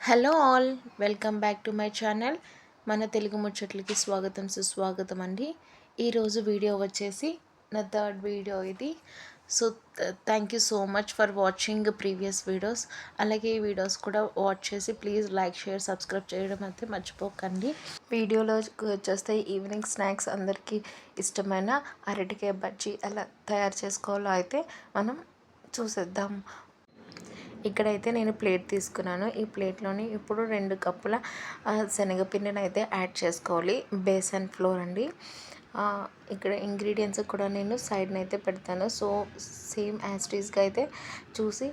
Hello all, welcome back to my channel. మన తెలుగు ముచ్చట్లకి స్వాగతం సుస్వాగతం అండి. ఈరోజు వీడియో వచ్చేసి నా థర్డ్ వీడియో ఇది. So thank you so much for watching previous videos. అలాగే ఈ వీడియోస్ కూడా వాచ్ చేసి ప్లీజ్ లైక్ షేర్ సబ్స్క్రైబ్ చేయడం అయితే మర్చిపోకండి. వీడియోలో వచ్చేస్తే ఈవినింగ్ స్నాక్స్ అందరికీ ఇష్టమైన అరటికాయ బజ్జీ ఎలా తయారు చేసుకోవాలో అయితే మనం చూసేద్దాం. ఇక్కడైతే నేను ప్లేట్ తీసుకున్నాను. ఈ ప్లేట్లోని ఇప్పుడు 2 కప్పుల శనగపిండిని అయితే యాడ్ చేసుకోవాలి. బేసన్ ఫ్లోర్ అండి. ఇక్కడ ఇంగ్రీడియంట్స్ కూడా నేను సైడ్న అయితే పెడతాను. సో సేమ్ యాజ్ టీజ్గా అయితే చూసి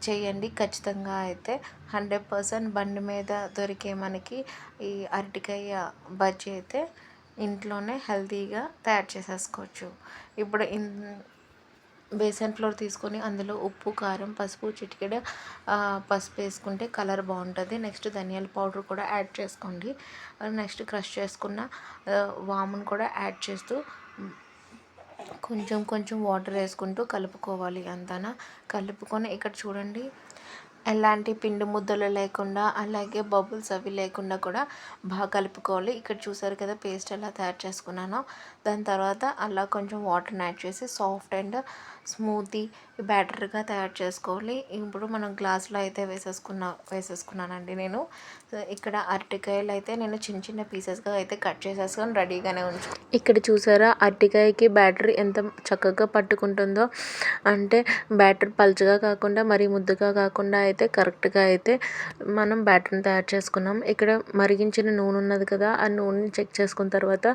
చేయండి. ఖచ్చితంగా అయితే 100% బండి మీద దొరికే మనకి ఈ అరటికాయ బజ్జీ అయితే ఇంట్లోనే హెల్తీగా తయారు చేసేసుకోవచ్చు. ఇప్పుడు బేసన్ ఫ్లోర్ తీసుకొని అందులో ఉప్పు, కారం, పసుపు, చిటికెడు పసుపు వేసుకుంటే కలర్ బాగుంటుంది. నెక్స్ట్ ధనియాల పౌడర్ కూడా యాడ్ చేసుకోండి. నెక్స్ట్ క్రష్ చేసుకున్న వామును కూడా యాడ్ చేస్తూ కొంచెం కొంచెం వాటర్ వేసుకుంటూ కలుపుకోవాలి. అంతా కలుపుకొని ఇక్కడ చూడండి, ఎలాంటి పిండి ముద్దలు లేకుండా అలాగే బబుల్స్ అవి లేకుండా కూడా బాగా కలుపుకోవాలి. ఇక్కడ చూసారు కదా పేస్ట్ ఎలా తయారు చేసుకున్నానో. దాని తర్వాత అలా కొంచెం వాటర్ని యాడ్ చేసి సాఫ్ట్ అండ్ స్మూతీ బ్యాటర్గా తయారు చేసుకోవాలి. ఇప్పుడు మనం గ్లాస్లో అయితే వేసేసుకున్నానండి నేను. ఇక్కడ అరటికాయలు అయితే నేను చిన్న చిన్న పీసెస్గా అయితే కట్ చేసేసుకొని రెడీగానే ఇక్కడ చూసారా అరటికాయకి బ్యాటర్ ఎంత చక్కగా పట్టుకుంటుందో. అంటే బ్యాటర్ పల్చగా కాకుండా మరీ ముద్దగా కాకుండా అయితే కరెక్ట్గా అయితే మనం బ్యాటర్ని తయారు చేసుకున్నాం. ఇక్కడ మరిగించిన నూనె ఉన్నది కదా, ఆ నూనెని చెక్ చేసుకున్న తర్వాత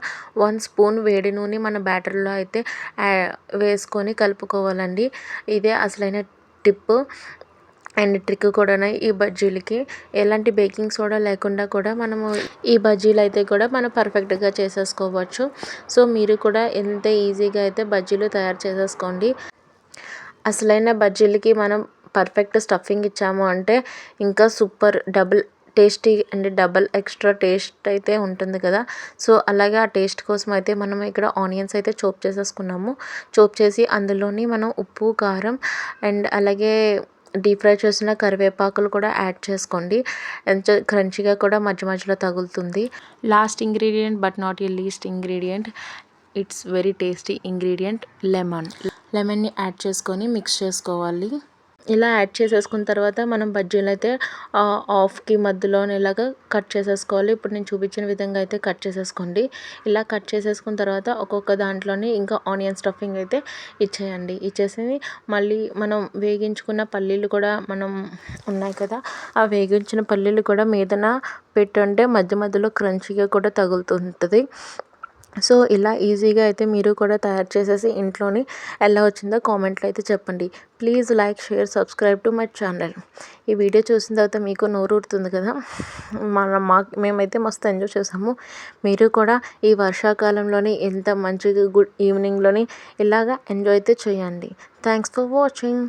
1 స్పూన్ వేడి నూనె మన బ్యాటర్లో అయితే వేసుకొని కలుపుకోవాలండి. ఇదే అసలైన టిప్ అండ్ ట్రిక్ కూడా ఈ బజ్జీలకి. ఎలాంటి బేకింగ్ సోడా లేకుండా కూడా మనము ఈ బజ్జీలు అయితే కూడా మనం పర్ఫెక్ట్గా చేసేసుకోవచ్చు. సో మీరు కూడా ఎంత ఈజీగా అయితే బజ్జీలు తయారు చేసేసుకోండి. అసలైన బజ్జీలకి మనం పర్ఫెక్ట్ స్టఫింగ్ ఇచ్చాము అంటే ఇంకా super double tasty and double extra taste అయితే ఉంటుంది కదా. సో అలాగే ఆ టేస్ట్ కోసం అయితే మనం ఇక్కడ ఆనియన్స్ అయితే చోప్ చేసేసుకున్నాము. చోప్ చేసి అందులోని మనం ఉప్పు, కారం అండ్ అలాగే డీప్ ఫ్రై చేసిన కరివేపాకులు కూడా యాడ్ చేసుకోండి. ఎంత క్రంచీగా కూడా మధ్య మధ్యలో తగులుతుంది. Last ingredient but not a least ingredient, it's very tasty ingredient లెమన్ని యాడ్ చేసుకొని మిక్స్ చేసుకోవాలి. ఇలా యాడ్ చేసేసుకున్న తర్వాత మనం బజ్జీలు అయితే హాఫ్కి మధ్యలోనే ఇలాగా కట్ చేసేసుకోవాలి. ఇప్పుడు నేను చూపించిన విధంగా అయితే కట్ చేసేసుకోండి. ఇలా కట్ చేసేసుకున్న తర్వాత ఒక్కొక్క దాంట్లోని ఇంకా ఆనియన్ స్టఫింగ్ అయితే ఇచ్చేయండి. ఇచ్చేసి మళ్ళీ మనం వేగించుకున్న పల్లీలు కూడా మనం ఉన్నాయి కదా, ఆ వేగించిన పల్లీలు కూడా మీదన పెట్టుంటే మధ్య మధ్యలో క్రంచీగా కూడా తగులుతుంటుంది. సో ఇలా ఈజీగా అయితే మీరు కూడా తయారు చేసేసి ఇంట్లోని ఎలా వచ్చిందో కామెంట్లో అయితే చెప్పండి. Please like share subscribe to my channel. ఈ వీడియో చూసిన తర్వాత మీకు నోరు ఊరుతుంది కదా. మేమైతే మస్తు ఎంజాయ్ చేసాము. మీరు కూడా ఈ వర్షాకాలంలోని ఎంత మంచిగా గుడ్ ఈవినింగ్లోని ఇలాగా ఎంజాయ్ అయితే చేయండి. Thanks for watching.